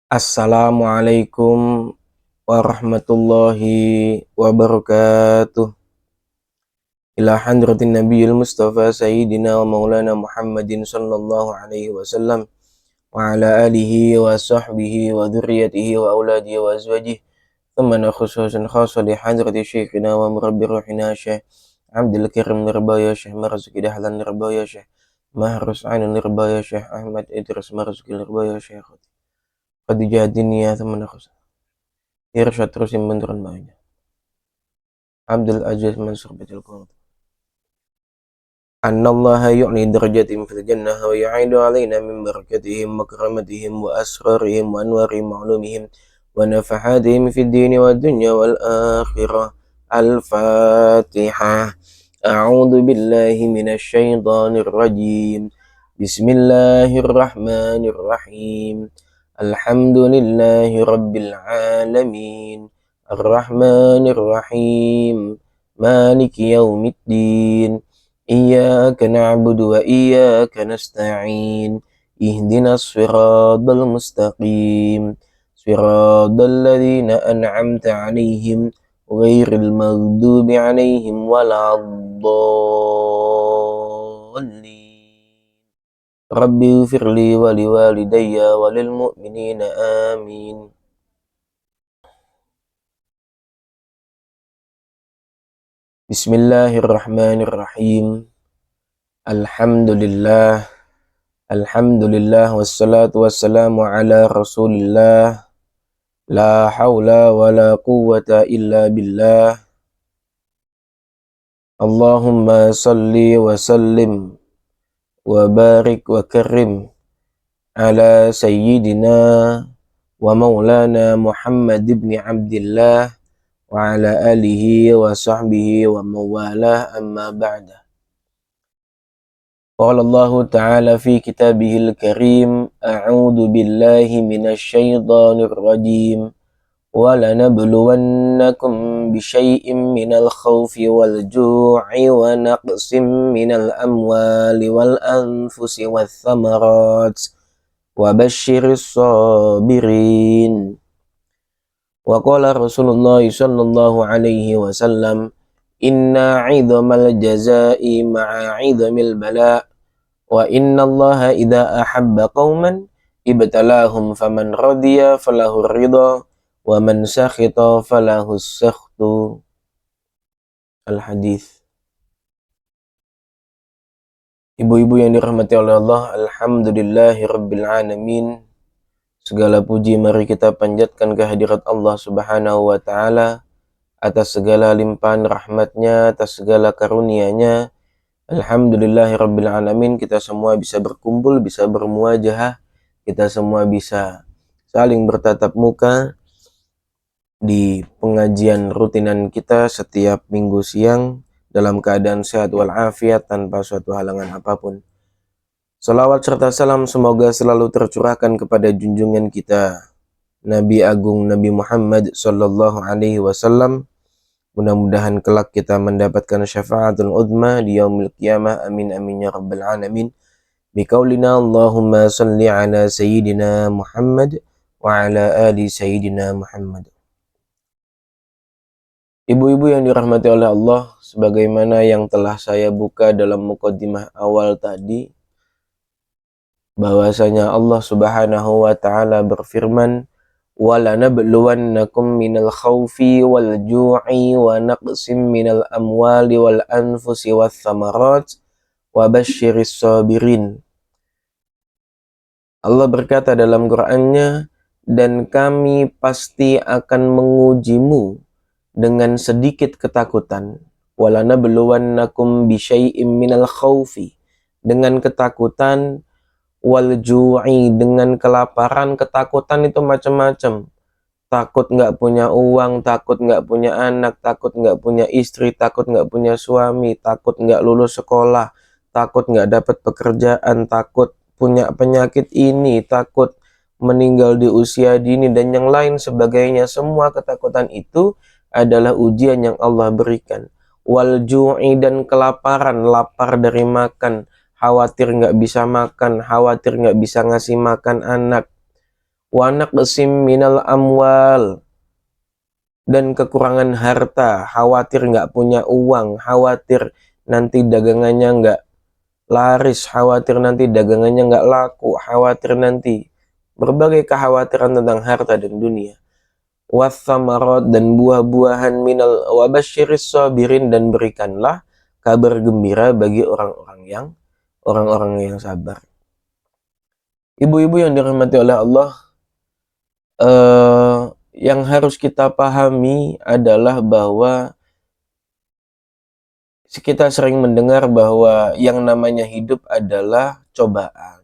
Assalamualaikum warahmatullahi wabarakatuh. Ila hadratin nabiyil mustafa sayyidina wa maulana Muhammadin sallallahu alaihi wasallam wa ala alihi wa sahbihi wa dhurriyyatihi wa auladihi wa azwajihi thumma khususan khassa li hadrati syekhina wa murabbi ruhina Syekh Abdul Karim Nirbaya Syekh Marzuki Dahlan Nirbaya Syekh Mahrus Ainun Nirbaya Syekh Ahmad Idris Marzuki Nirbaya Syekh Khadijah Diniyah thumma khususan Irsyad terus yang benturan banyak Abdul Aziz Mansur Batil Qawm Annallaha yu'li darajatim fil jannah wa yu'idu alaina min barakatihim wa karamatihim wa asrarihim wa anwari ma'lumihim wa nafahatihim fid dini wa dunya wal akhirah. Al-Fatihah. A'udzu billahi minasy syaithanir rajim. Bismillahirrahmanirrahim. Alhamdulillahi rabbil alamin. Ar-Rahmanir Rahim. Maliki yaumiddin. Iyyaka na'budu wa iyyaka nasta'in. Ihdinas siratal mustaqim. Siratal ladzina an'amta 'alaihim ghairil maghdubi 'alaihim waladdallin. Rabbi ighfirli wa liwalidayya wa lil mu'minina amin. Bismillahirrahmanirrahim. Alhamdulillah. Alhamdulillah wassalatu wassalamu ala Rasulillah. La haula wa la quwwata illa billah. Allahumma salli wa sallim wa barik wa karim ala sayyidina wa maulana Muhammad ibn Abdillah wa ala alihi wa sahbihi wa mawalah amma ba'da. Qala Allah Ta'ala fi kitabihil karim, a'udzu billahi minasy syaithanir rajim. Wa lanabluwannakum bisyai'im minal khawfi wal ju'i wa naqsim minal amwali wal anfusi wath thamarat wa basyiris sabirin. Wa qala Rasulullah sallallahu alaihi wasallam, inna 'idhamal jazaa'i ma'a 'idhamil bala' wa inna Allaha idza ahabba qauman ibtalahum faman radiya falahu ridha wa man sakhita falahu sakhtu. Al-Hadits. Ibu-ibu yang dirahmati oleh Allah, alhamdulillahi rabbil alamin. Segala puji mari kita panjatkan kehadirat Allah Subhanahu wa Ta'ala atas segala limpahan rahmatnya, atas segala karunia-Nya. Alhamdulillahirabbil alamin, kita semua bisa berkumpul, bisa bermuajahah, kita semua bisa saling bertatap muka di pengajian rutinan kita setiap minggu siang dalam keadaan sehat walafiat tanpa suatu halangan apapun. Salawat serta salam semoga selalu tercurahkan kepada junjungan kita Nabi Agung Nabi Muhammad sallallahu alaihi wasallam. Mudah-mudahan kelak kita mendapatkan syafaatul uzma di yaumil qiyamah. Amin amin ya rabbal alamin. Biqaulina Allahumma salli ala sayyidina Muhammad wa ala ali sayyidina Muhammad. Ibu-ibu yang dirahmati oleh Allah, sebagaimana yang telah saya buka dalam muqaddimah awal tadi, bahwasanya Allah Subhanahu wa Ta'ala berfirman, وَلَنَبْلُوَنَّكُمْ مِنَ الْخَوْفِ وَالْجُوعِ وَنَقْصٍ مِنَ الْأَمْوَالِ وَالْأَنْفُسِ وَالثَّمَرَاتِ وَبَشِّرِ الصَّابِرِينَ. Allah berkata dalam Qur'annya, dan kami pasti akan mengujimu dengan sedikit ketakutan. وَلَنَبْلُوَنَّكُمْ بِشَيْءٍ مِنَ الْخَوْفِ, dengan ketakutan, wal ju'i, dengan kelaparan. Ketakutan itu macam-macam. Takut nggak punya uang, takut nggak punya anak, takut nggak punya istri, takut nggak punya suami, takut nggak lulus sekolah, takut nggak dapat pekerjaan, takut punya penyakit ini, takut meninggal di usia dini, dan yang lain sebagainya. Semua ketakutan itu adalah ujian yang Allah berikan. Wal ju'i, dan kelaparan, lapar dari makan, khawatir nggak bisa makan, khawatir nggak bisa ngasih makan anak. wa naqsim minal amwal, dan kekurangan harta, khawatir nggak punya uang, khawatir nanti dagangannya nggak laris, khawatir nanti dagangannya nggak laku, khawatir nanti berbagai kekhawatiran tentang harta dan dunia. Wathamarat, dan buah-buahan minal wabasyiris sabirin, dan berikanlah kabar gembira bagi orang-orang yang sabar. Ibu-ibu yang dirahmati oleh Allah, yang harus kita pahami adalah bahwa kita sering mendengar bahwa yang namanya hidup adalah cobaan,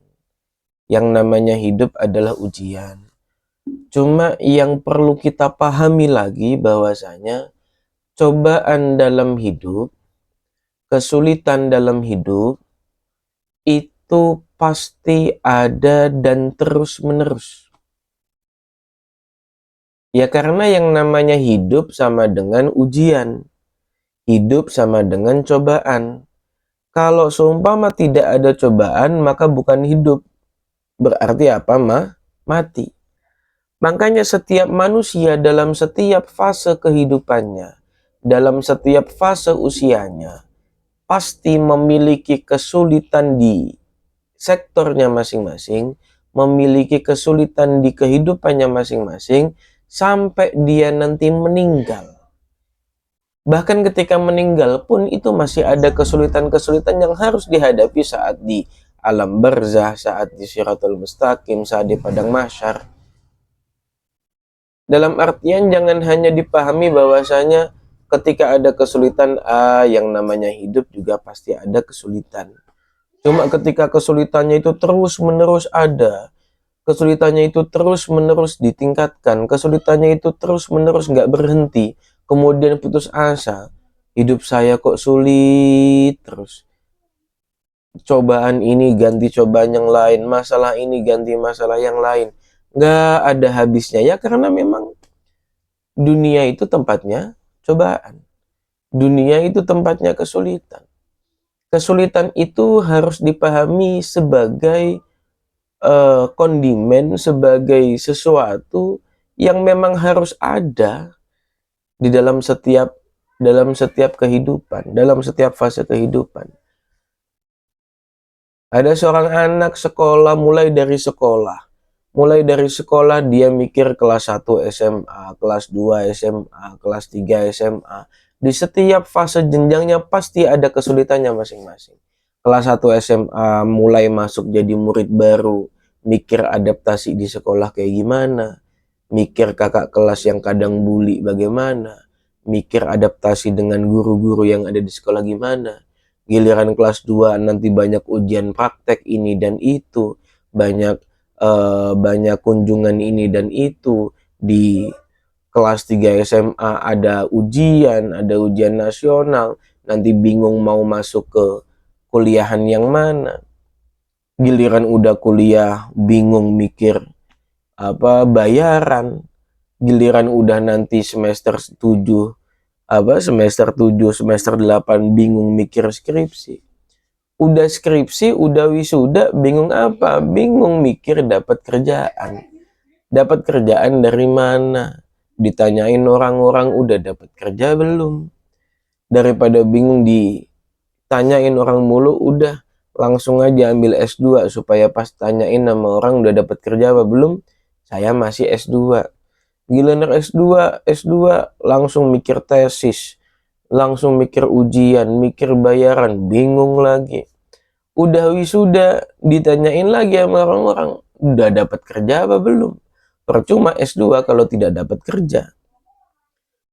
yang namanya hidup adalah ujian. Cuma yang perlu kita pahami lagi bahwasanya cobaan dalam hidup, kesulitan dalam hidup itu pasti ada dan terus-menerus. Ya karena yang namanya hidup sama dengan ujian. Hidup sama dengan cobaan. Kalau seumpama tidak ada cobaan, maka bukan hidup. Berarti apa, mati. Makanya setiap manusia dalam setiap fase kehidupannya, dalam setiap fase usianya, pasti memiliki kesulitan di sektornya masing-masing, memiliki kesulitan di kehidupannya masing-masing, sampai dia nanti meninggal. Bahkan ketika meninggal pun itu masih ada kesulitan-kesulitan yang harus dihadapi saat di alam barzah, saat di Shiratul Mustaqim, saat di padang mahsyar. Dalam artian jangan hanya dipahami bahwasanya ketika ada kesulitan, yang namanya hidup juga pasti ada kesulitan. Cuma ketika kesulitannya itu terus-menerus ada, kesulitannya itu terus-menerus ditingkatkan, kesulitannya itu terus-menerus nggak berhenti, kemudian putus asa, hidup saya kok sulit terus. Cobaan ini ganti cobaan yang lain, masalah ini ganti masalah yang lain. Nggak ada habisnya ya, karena memang dunia itu tempatnya cobaan. Dunia itu tempatnya kesulitan. Kesulitan itu harus dipahami sebagai kondimen, sebagai sesuatu yang memang harus ada di dalam setiap kehidupan, dalam setiap fase kehidupan. Ada seorang anak sekolah, mulai dari sekolah dia mikir kelas 1 SMA, kelas 2 SMA, kelas 3 SMA. Di setiap fase jenjangnya pasti ada kesulitannya masing-masing. Kelas 1 SMA mulai masuk jadi murid baru, mikir adaptasi di sekolah kayak gimana, mikir kakak kelas yang kadang bully bagaimana, mikir adaptasi dengan guru-guru yang ada di sekolah gimana. Giliran kelas 2 nanti banyak ujian praktek ini dan itu, banyak kunjungan ini dan itu. Di kelas 3 SMA ada ujian nasional, nanti bingung mau masuk ke kuliahan yang mana. Giliran udah kuliah bingung mikir bayaran. Giliran udah nanti semester 7, semester 8 bingung mikir skripsi. Udah skripsi, udah wisuda, bingung apa? Bingung mikir dapat kerjaan. Dapat kerjaan dari mana? Ditanyain orang-orang udah dapat kerja belum? Daripada bingung ditanyain orang mulu, udah langsung aja ambil S2 supaya pas tanyain sama orang udah dapat kerja apa belum, saya masih S2. Giliran S2 langsung mikir tesis, langsung mikir ujian, mikir bayaran, bingung lagi. Udah wisuda, ditanyain lagi sama orang-orang, udah dapat kerja apa belum? Percuma S2 kalau tidak dapat kerja.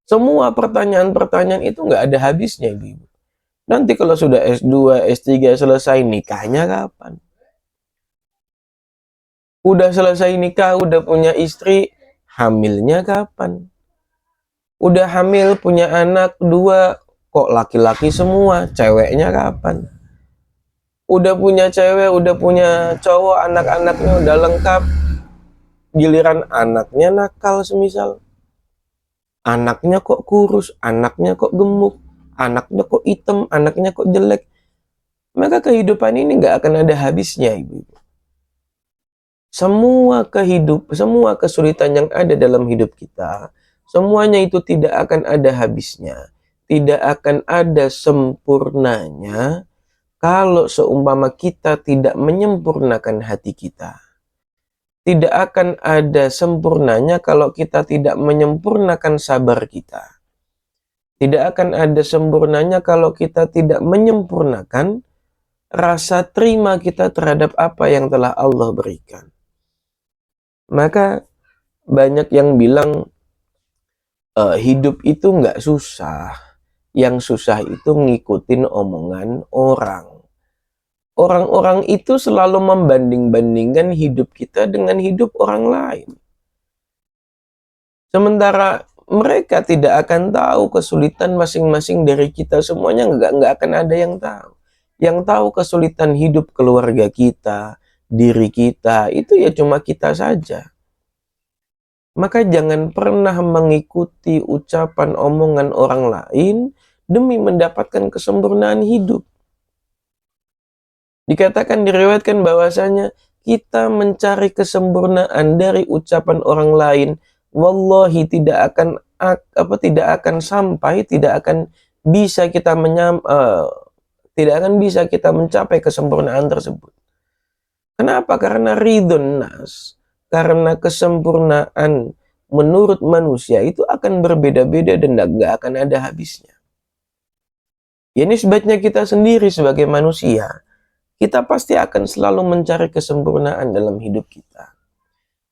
Semua pertanyaan-pertanyaan itu nggak ada habisnya, Ibu. Nanti kalau sudah S2, S3 selesai, nikahnya kapan? Udah selesai nikah, udah punya istri, hamilnya kapan? Udah hamil, punya anak 2, kok laki-laki semua, ceweknya kapan? Udah punya cewek, udah punya cowok, anak-anaknya udah lengkap, giliran anaknya nakal semisal. Anaknya kok kurus, anaknya kok gemuk, anaknya kok hitam, anaknya kok jelek. Maka kehidupan ini nggak akan ada habisnya, Ibu. semua kesulitan yang ada dalam hidup kita, semuanya itu tidak akan ada habisnya, tidak akan ada sempurnanya kalau seumpama kita tidak menyempurnakan hati kita. Tidak akan ada sempurnanya kalau kita tidak menyempurnakan sabar kita. Tidak akan ada sempurnanya kalau kita tidak menyempurnakan rasa terima kita terhadap apa yang telah Allah berikan. Maka banyak yang bilang hidup itu nggak susah. Yang susah itu ngikutin omongan orang. Orang-orang itu selalu membanding-bandingkan hidup kita dengan hidup orang lain. Sementara mereka tidak akan tahu kesulitan masing-masing dari kita. Semuanya nggak akan ada yang tahu. Yang tahu kesulitan hidup keluarga kita, diri kita, itu ya cuma kita saja. Maka jangan pernah mengikuti ucapan omongan orang lain demi mendapatkan kesempurnaan hidup. Dikatakan, diriwayatkan bahwasanya kita mencari kesempurnaan dari ucapan orang lain, wallahi tidak akan sampai, tidak akan bisa kita mencapai kesempurnaan tersebut. Kenapa? Karena ridhon nas, karena kesempurnaan menurut manusia itu akan berbeda-beda dan gak akan ada habisnya. Ini sebabnya kita sendiri sebagai manusia, kita pasti akan selalu mencari kesempurnaan dalam hidup kita.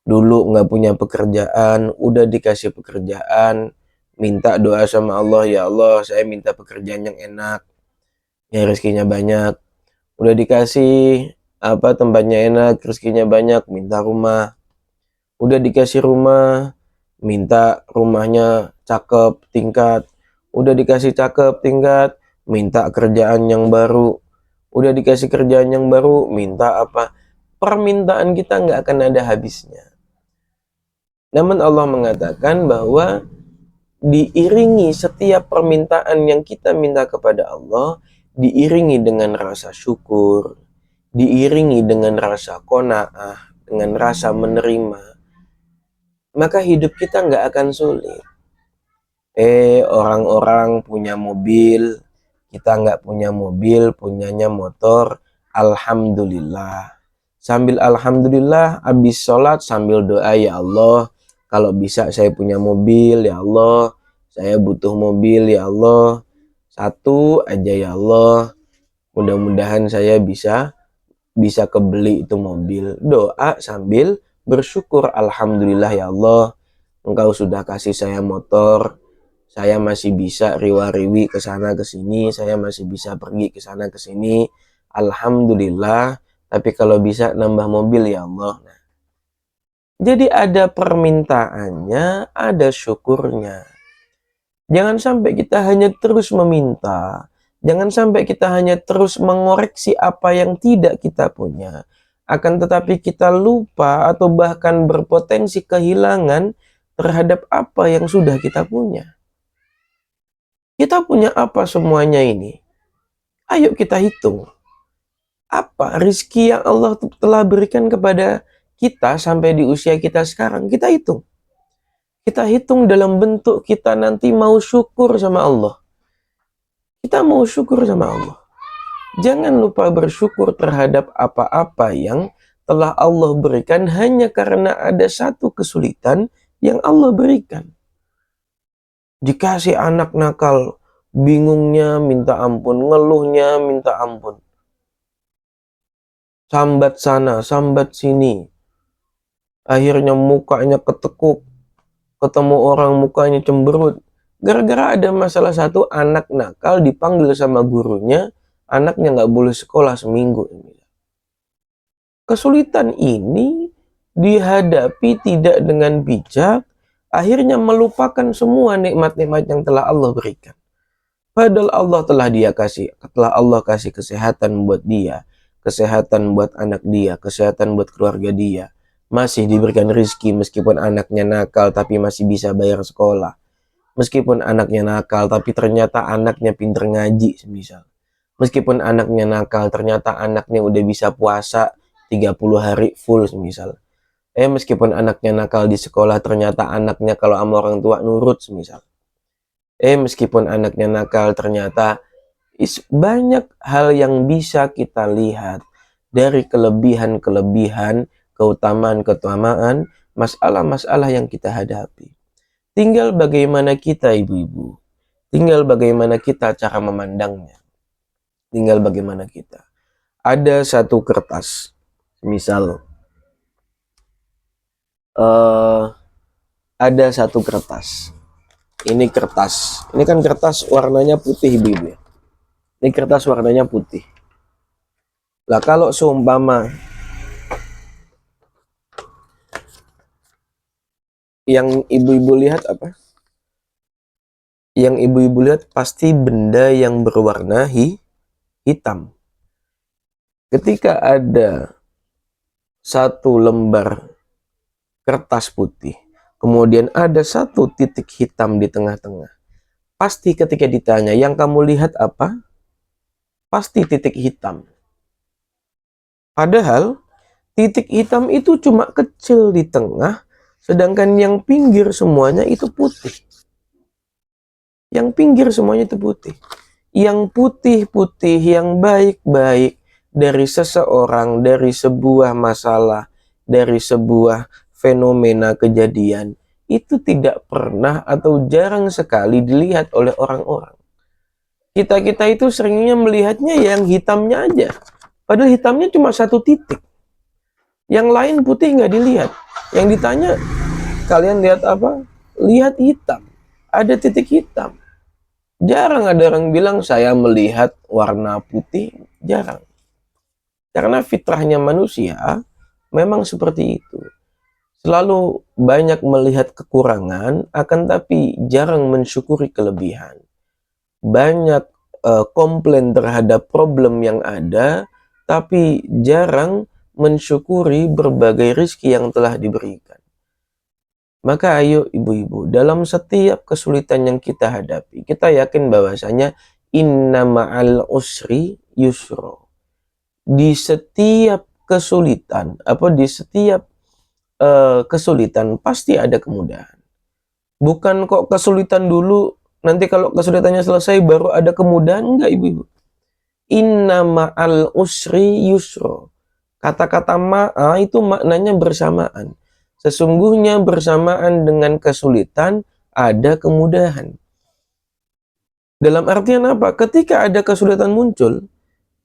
Dulu nggak punya pekerjaan, udah dikasih pekerjaan, minta doa sama Allah, ya Allah saya minta pekerjaan yang enak, yang rezekinya banyak. Udah dikasih tempatnya enak, rezekinya banyak, minta rumah. Udah dikasih rumah, minta rumahnya cakep, tingkat. Udah dikasih cakep, tingkat, minta kerjaan yang baru. Udah dikasih kerjaan yang baru, minta apa? Permintaan kita nggak akan ada habisnya. Namun Allah mengatakan bahwa diiringi setiap permintaan yang kita minta kepada Allah, diiringi dengan rasa syukur, diiringi dengan rasa qanaah, dengan rasa menerima, maka hidup kita nggak akan sulit. Orang-orang punya mobil, kita nggak punya mobil, punyanya motor, alhamdulillah. Sambil alhamdulillah, habis sholat sambil doa, ya Allah, kalau bisa saya punya mobil, ya Allah, saya butuh mobil, ya Allah, satu aja ya Allah, mudah-mudahan saya bisa kebeli itu mobil. Doa sambil bersyukur, alhamdulillah ya Allah, Engkau sudah kasih saya motor, saya masih bisa riwa-riwi ke sana ke sini, saya masih bisa pergi ke sana ke sini, alhamdulillah. Tapi kalau bisa nambah mobil ya Allah. Nah, jadi ada permintaannya, ada syukurnya. Jangan sampai kita hanya terus meminta, jangan sampai kita hanya terus mengoreksi apa yang tidak kita punya, akan tetapi kita lupa atau bahkan berpotensi kehilangan terhadap apa yang sudah kita punya. Kita punya apa semuanya ini? Ayo kita hitung. Apa rizki yang Allah telah berikan kepada kita sampai di usia kita sekarang? Kita hitung. Kita hitung dalam bentuk kita nanti mau syukur sama Allah. Kita mau syukur sama Allah. Jangan lupa bersyukur terhadap apa-apa yang telah Allah berikan hanya karena ada satu kesulitan yang Allah berikan. Dikasih anak nakal, bingungnya minta ampun, ngeluhnya minta ampun. Sambat sana, sambat sini. Akhirnya mukanya ketekuk. Ketemu orang mukanya cemberut. Gara-gara ada masalah satu, anak nakal dipanggil sama gurunya, anaknya nggak boleh sekolah seminggu. Kesulitan ini dihadapi tidak dengan bijak, akhirnya melupakan semua nikmat-nikmat yang telah Allah berikan. Padahal Allah kasih kesehatan buat dia, kesehatan buat anak dia, kesehatan buat keluarga dia. Masih diberikan rezeki meskipun anaknya nakal tapi masih bisa bayar sekolah. Meskipun anaknya nakal tapi ternyata anaknya pinter ngaji semisal. Meskipun anaknya nakal ternyata anaknya udah bisa puasa 30 hari full semisal. Meskipun anaknya nakal di sekolah, ternyata anaknya kalau sama orang tua nurut semisal. Meskipun anaknya nakal, ternyata banyak hal yang bisa kita lihat dari kelebihan-kelebihan, keutamaan-keutamaan, masalah-masalah yang kita hadapi. Tinggal bagaimana kita, ibu-ibu. Tinggal bagaimana kita cara memandangnya. Tinggal bagaimana kita. Ada satu kertas, misal ada satu kertas. Ini kertas. Ini kan kertas warnanya putih, ibu-ibu. Ini kertas warnanya putih. Lah kalau seumpama yang ibu-ibu lihat apa? Yang ibu-ibu lihat pasti benda yang berwarna hitam. Ketika ada satu lembar kertas putih, kemudian ada satu titik hitam di tengah-tengah, pasti ketika ditanya, yang kamu lihat apa? Pasti titik hitam. Padahal titik hitam itu cuma kecil di tengah, sedangkan yang pinggir semuanya itu putih. Yang pinggir semuanya itu putih. Yang putih-putih, yang baik-baik dari seseorang, dari sebuah masalah, dari sebuah fenomena kejadian, itu tidak pernah atau jarang sekali dilihat oleh orang-orang. Kita itu seringnya melihatnya yang hitamnya aja. Padahal hitamnya cuma satu titik. Yang lain putih nggak dilihat. Yang ditanya, kalian lihat apa? Lihat hitam. Ada titik hitam. Jarang ada orang bilang saya melihat warna putih. Jarang. Karena fitrahnya manusia memang seperti itu. Selalu banyak melihat kekurangan, akan tapi jarang mensyukuri kelebihan. Banyak komplain terhadap problem yang ada, tapi jarang mensyukuri berbagai rizki yang telah diberikan. Maka ayo ibu-ibu, dalam setiap kesulitan yang kita hadapi, kita yakin bahwasanya inna ma'al usri yusro. Di setiap kesulitan, di setiap kesulitan pasti ada kemudahan. Bukan kok kesulitan dulu, nanti kalau kesulitannya selesai baru ada kemudahan. Enggak, ibu-ibu. Inna ma'al usri yusro. Kata-kata ma'a itu maknanya bersamaan. Sesungguhnya bersamaan dengan kesulitan ada kemudahan. Dalam artian apa? Ketika ada kesulitan muncul,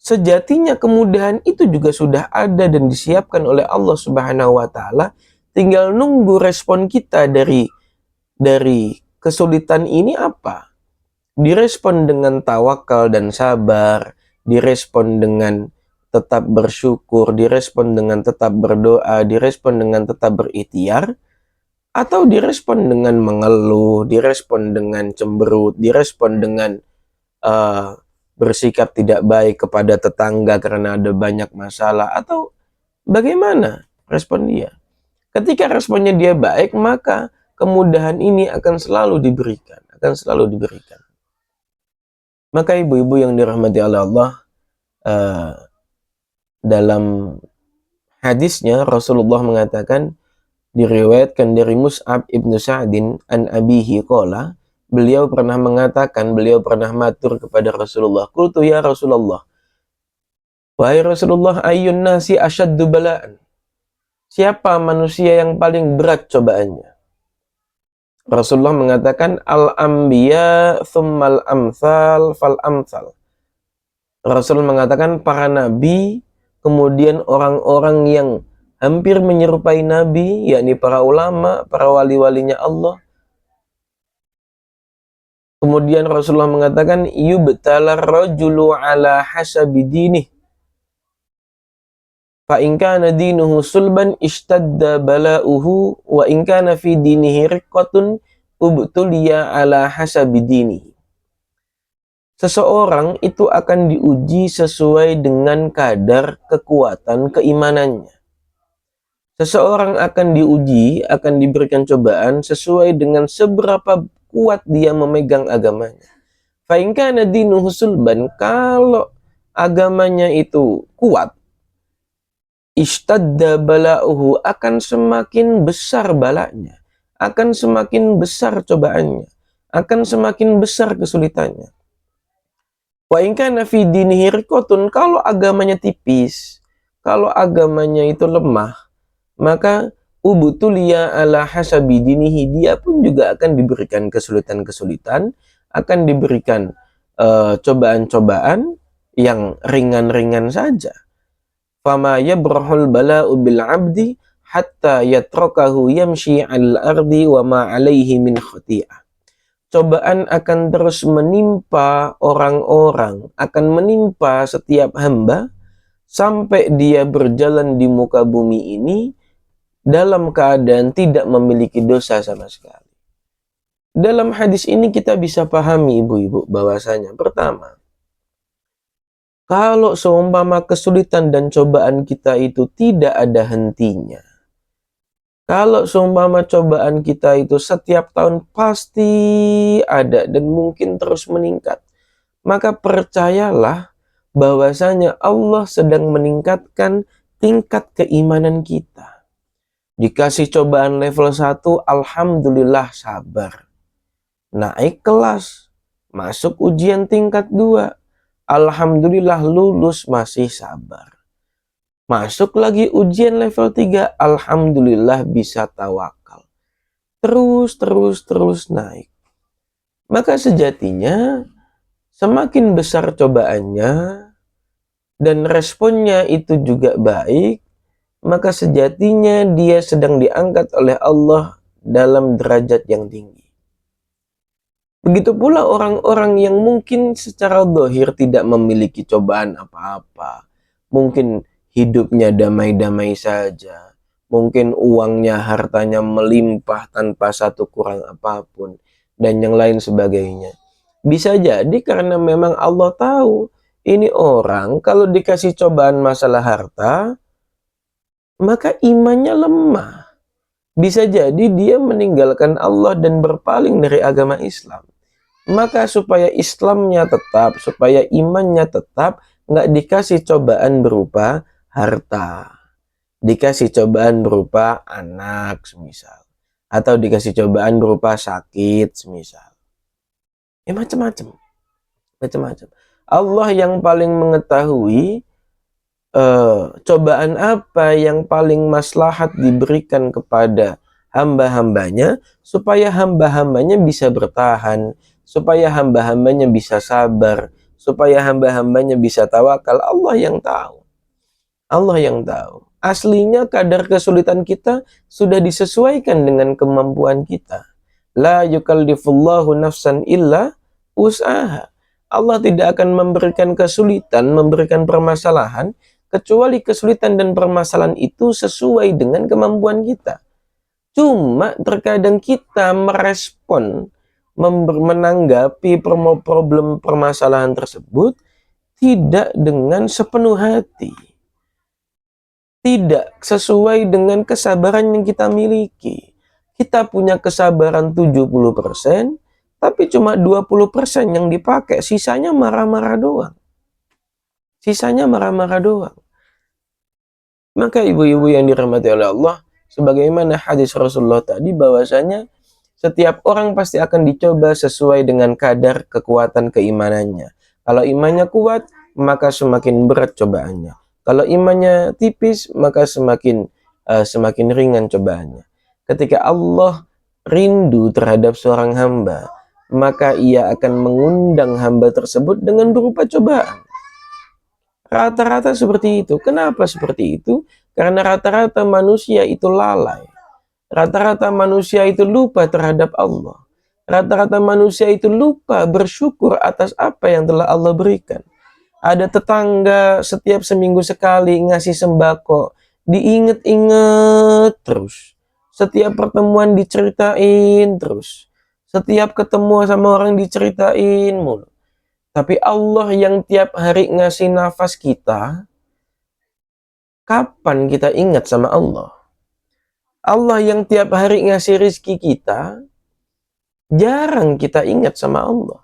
sejatinya kemudahan itu juga sudah ada dan disiapkan oleh Allah Subhanahu wa taala. Tinggal nunggu respon kita dari kesulitan ini apa? Direspon dengan tawakal dan sabar, direspon dengan tetap bersyukur, direspon dengan tetap berdoa, direspon dengan tetap berikhtiar, atau direspon dengan mengeluh, direspon dengan cemberut, direspon dengan bersikap tidak baik kepada tetangga karena ada banyak masalah, atau bagaimana respon dia? Ketika responnya dia baik, maka kemudahan ini akan selalu diberikan, Maka ibu-ibu yang dirahmati oleh Allah, dalam hadisnya Rasulullah mengatakan, diriwayatkan dari Mus'ab ibnu Sa'din an abihi qala, beliau pernah matur kepada Rasulullah, qultu ya Rasulullah, wahai Rasulullah, ayyun nasi asyaddu bala'an, siapa manusia yang paling berat cobaannya? Rasulullah mengatakan, al-anbiya thummal amthal fal amthal. Rasul mengatakan para nabi, kemudian orang-orang yang hampir menyerupai nabi, yakni para ulama, para wali-walinya Allah. Kemudian Rasulullah mengatakan, yubtalar rajulu ala hasabi dinih. Fa in kana dinuhu sulban ishtadda bala'uhu wa in kana fi dinihi riqqatun ubtuliya ala hasabi dinihi. Seseorang itu akan diuji sesuai dengan kadar kekuatan keimanannya. Seseorang akan diuji, akan diberikan cobaan sesuai dengan seberapa kuat dia memegang agamanya. Fa in kana dinuhu sulban, kalau agamanya itu kuat, ishtadda bala'uhu, akan semakin besar balanya, akan semakin besar cobaannya, akan semakin besar kesulitannya. Wa in kana fi dinihi riqatun, kalau agamanya tipis, kalau agamanya itu lemah, maka ubtuliya ala hasabi dinihi, dia pun juga akan diberikan kesulitan-kesulitan, akan diberikan cobaan-cobaan yang ringan-ringan saja. Fama yabrahul bala'u bil 'abdi hatta yatrakahu yamshi 'alal ardi wa ma 'alaihi min khati'ah. Cobaan akan terus menimpa orang-orang, akan menimpa setiap hamba sampai dia berjalan di muka bumi ini dalam keadaan tidak memiliki dosa sama sekali. Dalam hadis ini kita bisa pahami ibu-ibu bahwasanya, pertama, kalau seumpama kesulitan dan cobaan kita itu tidak ada hentinya, kalau seumpama cobaan kita itu setiap tahun pasti ada dan mungkin terus meningkat, maka percayalah bahwasanya Allah sedang meningkatkan tingkat keimanan kita. Dikasih cobaan level 1, alhamdulillah sabar. Naik kelas, masuk ujian tingkat 2, alhamdulillah lulus masih sabar. Masuk lagi ujian level 3, alhamdulillah bisa tawakal. Terus naik. Maka sejatinya semakin besar cobaannya dan responnya itu juga baik, maka sejatinya dia sedang diangkat oleh Allah dalam derajat yang tinggi. Begitu pula orang-orang yang mungkin secara zahir tidak memiliki cobaan apa-apa. Mungkin hidupnya damai-damai saja. Mungkin uangnya, hartanya melimpah tanpa satu kurang apapun. Dan yang lain sebagainya. Bisa jadi karena memang Allah tahu ini orang kalau dikasih cobaan masalah harta, maka imannya lemah. Bisa jadi dia meninggalkan Allah dan berpaling dari agama Islam. Maka supaya Islamnya tetap, supaya imannya tetap, nggak dikasih cobaan berupa harta, dikasih cobaan berupa anak semisal, atau dikasih cobaan berupa sakit semisal, ya macam-macam. Allah yang paling mengetahui cobaan apa yang paling maslahat diberikan kepada hamba-hambanya, supaya hamba-hambanya bisa bertahan, supaya hamba-hambanya bisa sabar, supaya hamba-hambanya bisa tawakal. Allah yang tahu. Allah yang tahu. Aslinya kadar kesulitan kita sudah disesuaikan dengan kemampuan kita. La yukallifullahu nafsan illa wus'aha. Allah tidak akan memberikan kesulitan, memberikan permasalahan, kecuali kesulitan dan permasalahan itu sesuai dengan kemampuan kita. Cuma terkadang kita merespon, menanggapi problem permasalahan tersebut tidak dengan sepenuh hati, tidak sesuai dengan kesabaran yang kita miliki. Kita punya kesabaran 70%, tapi cuma 20% yang dipakai, sisanya marah-marah doang. Maka ibu-ibu yang dirahmati oleh Allah, sebagaimana hadis Rasulullah tadi, bahwasanya setiap orang pasti akan dicoba sesuai dengan kadar kekuatan keimanannya. Kalau imannya kuat, maka semakin berat cobaannya. Kalau imannya tipis, maka semakin ringan cobaannya. Ketika Allah rindu terhadap seorang hamba, maka ia akan mengundang hamba tersebut dengan berupa cobaan. Rata-rata seperti itu. Kenapa seperti itu? Karena rata-rata manusia itu lalai. Rata-rata manusia itu lupa terhadap Allah. Rata-rata manusia itu lupa bersyukur atas apa yang telah Allah berikan. Ada tetangga setiap seminggu sekali ngasih sembako, diinget-inget terus. Setiap pertemuan diceritain terus. Setiap ketemu sama orang diceritain mulu. Tapi Allah yang tiap hari ngasih nafas kita, kapan kita ingat sama Allah? Allah yang tiap hari ngasih rizki kita, jarang kita ingat sama Allah.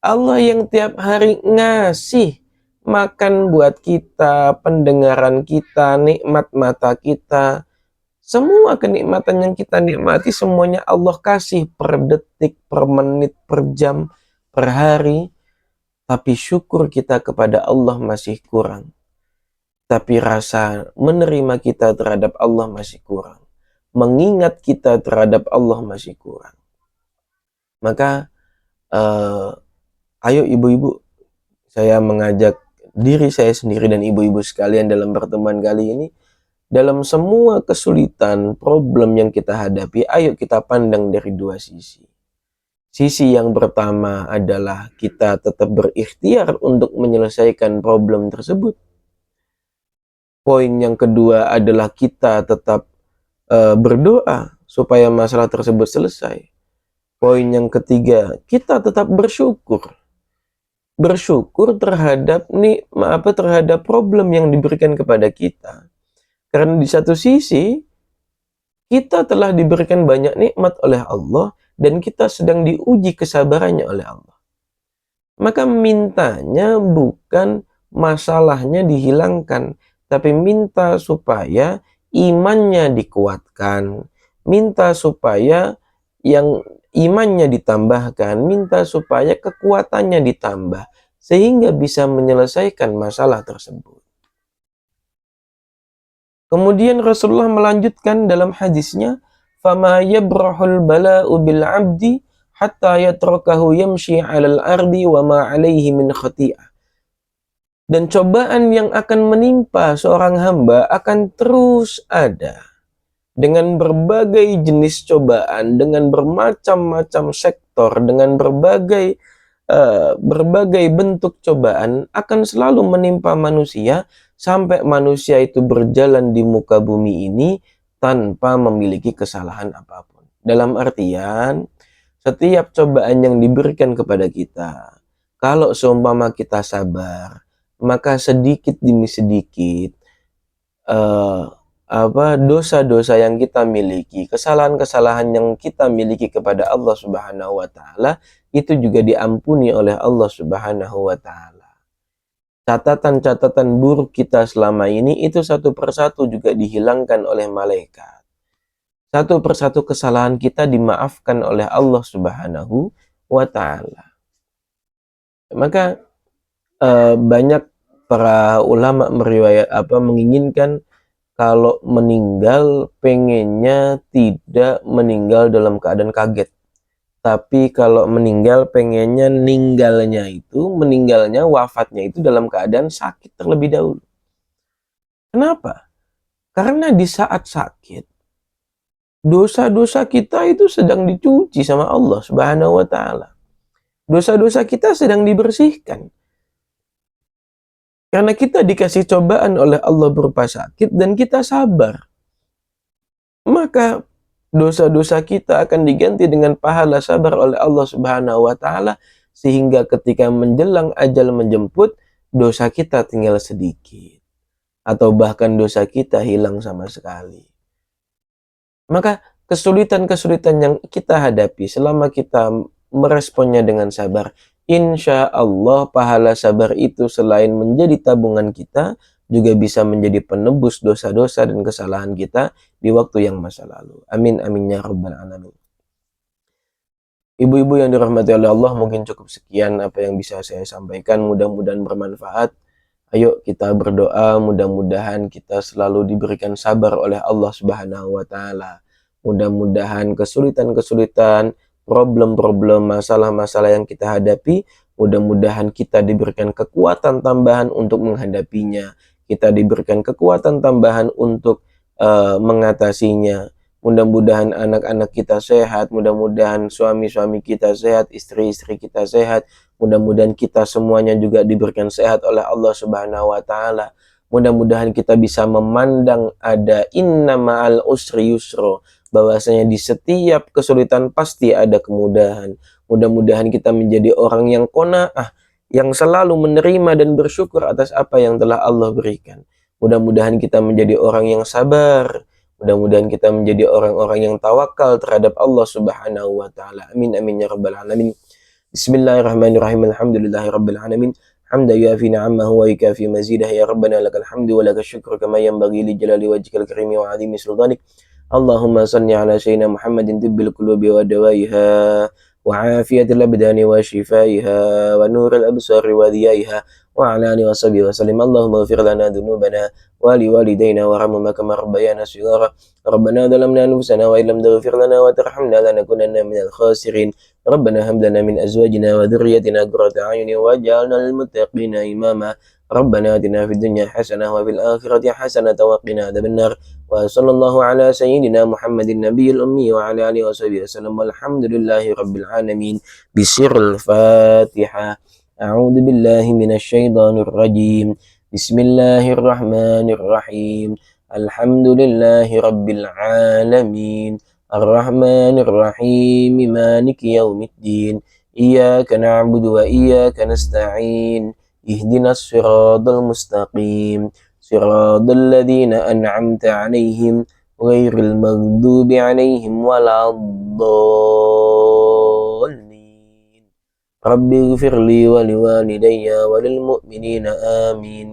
Allah yang tiap hari ngasih makan buat kita, pendengaran kita, nikmat mata kita, semua kenikmatan yang kita nikmati semuanya Allah kasih per detik, per menit, per jam, per hari. Tapi syukur kita kepada Allah masih kurang. Tapi rasa menerima kita terhadap Allah masih kurang. Mengingat kita terhadap Allah masih kurang. Maka ayo ibu-ibu, saya mengajak diri saya sendiri dan ibu-ibu sekalian dalam pertemuan kali ini, dalam semua kesulitan, problem yang kita hadapi, ayo kita pandang dari dua sisi. Sisi yang pertama adalah kita tetap berikhtiar untuk menyelesaikan problem tersebut. Poin yang kedua adalah kita tetap berdoa supaya masalah tersebut selesai. Poin yang ketiga, kita tetap bersyukur. Bersyukur terhadap terhadap problem yang diberikan kepada kita. Karena di satu sisi, kita telah diberikan banyak nikmat oleh Allah dan kita sedang diuji kesabarannya oleh Allah. Maka mintanya bukan masalahnya dihilangkan, tapi minta supaya imannya dikuatkan, minta supaya yang imannya ditambahkan, minta supaya kekuatannya ditambah, sehingga bisa menyelesaikan masalah tersebut. Kemudian Rasulullah melanjutkan dalam hadisnya, "Fama yabrahul bala'u bil 'abdi hatta yatrakahu yamshi 'alal ardi wa ma 'alaihi min khati'ah." Dan cobaan yang akan menimpa seorang hamba akan terus ada. Dengan berbagai jenis cobaan, dengan bermacam-macam sektor, dengan berbagai bentuk cobaan akan selalu menimpa manusia sampai manusia itu berjalan di muka bumi ini tanpa memiliki kesalahan apapun. Dalam artian, setiap cobaan yang diberikan kepada kita, kalau seumpama kita sabar, maka sedikit demi sedikit dosa-dosa yang kita miliki, kesalahan-kesalahan yang kita miliki kepada Allah Subhanahu wa taala itu juga diampuni oleh Allah Subhanahu wa taala. Catatan-catatan buruk kita selama ini itu satu persatu juga dihilangkan oleh malaikat. Satu persatu kesalahan kita dimaafkan oleh Allah Subhanahu wa taala. Maka banyak para ulama menginginkan kalau meninggal pengennya tidak meninggal dalam keadaan kaget. Tapi kalau meninggal pengennya wafatnya itu dalam keadaan sakit terlebih dahulu. Kenapa? Karena di saat sakit, dosa-dosa kita itu sedang dicuci sama Allah Subhanahu wa taala. Dosa-dosa kita sedang dibersihkan. Karena kita dikasih cobaan oleh Allah berupa sakit dan kita sabar. Maka dosa-dosa kita akan diganti dengan pahala sabar oleh Allah Subhanahu wa taala sehingga ketika menjelang ajal menjemput, dosa kita tinggal sedikit atau bahkan dosa kita hilang sama sekali. Maka kesulitan-kesulitan yang kita hadapi selama kita meresponnya dengan sabar, insya Allah pahala sabar itu selain menjadi tabungan kita, juga bisa menjadi penebus dosa-dosa dan kesalahan kita di waktu yang masa lalu. Amin amin ya rabbal alamin. Ibu-ibu yang dirahmati oleh Allah, mungkin cukup sekian apa yang bisa saya sampaikan, mudah-mudahan bermanfaat. Ayo kita berdoa, mudah-mudahan kita selalu diberikan sabar oleh Allah Subhanahu wa taala. Mudah-mudahan kesulitan-kesulitan, problem-problem, masalah-masalah yang kita hadapi, mudah-mudahan kita diberikan kekuatan tambahan untuk menghadapinya. Kita diberikan kekuatan tambahan untuk mengatasinya. Mudah-mudahan anak-anak kita sehat, mudah-mudahan suami-suami kita sehat, istri-istri kita sehat, mudah-mudahan kita semuanya juga diberikan sehat oleh Allah Subhanahu wa taala. Mudah-mudahan kita bisa memandang ada inna ma'al usri yusro, bahwasanya di setiap kesulitan pasti ada kemudahan. Mudah-mudahan kita menjadi orang yang qanaah, yang selalu menerima dan bersyukur atas apa yang telah Allah berikan. Mudah-mudahan kita menjadi orang yang sabar. Mudah-mudahan kita menjadi orang-orang yang tawakal terhadap Allah Subhanahu wa taala. Amin amin ya rabbal alamin. Bismillahirrahmanirrahim. Alhamdulillahirabbil alamin. حمدا يوافي نعمه ويكافي مزيده يا ربنا لك الحمد ولك الشكر كما ينبغي لجلال وجهك الكريم وعظيم سلطانك. اللهم صل على سيدنا محمد طب القلوب ودوائها وعافية الأبدان وشفائها ونور الأبصار وضيائها وعلى آله وصحبه وسلم. اللهم اغفر لنا ذنوبنا ولوالدينا وارحمهما كما ربيانا صغارا. ربنا ظلمنا أنفسنا وإن لم تغفر لنا وترحمنا لنكونن من الخاسرين. ربنا هب لنا من أزواجنا وذريتنا قرة أعين واجعلنا للمتقين إماما. ربنا آتنا في الدنيا حسنة وفي الآخرة حسنة وقنا عذاب النار. وصلى الله على سيدنا محمد النبي الأمي وعلى آله وصحبه وسلم والحمد لله رب العالمين. بسر الفاتحة. أعوذ بالله من الشيطان الرجيم. بسم الله الرحمن الرحيم. الحمد لله رب العالمين الرحمن الرحيم مالك يوم الدين إياك نعبد وإياك نستعين اهدنا الصراط المستقيم صراط الذين أنعمت عليهم غير المغضوب عليهم ولا الضالين. رب اغفر لي ولوالدي وللمؤمنين آمين.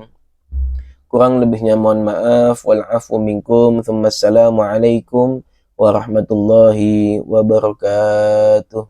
Kurang lebihnya mohon maaf. Wal afu minkum. Assalamualaikum warahmatullahi wabarakatuh.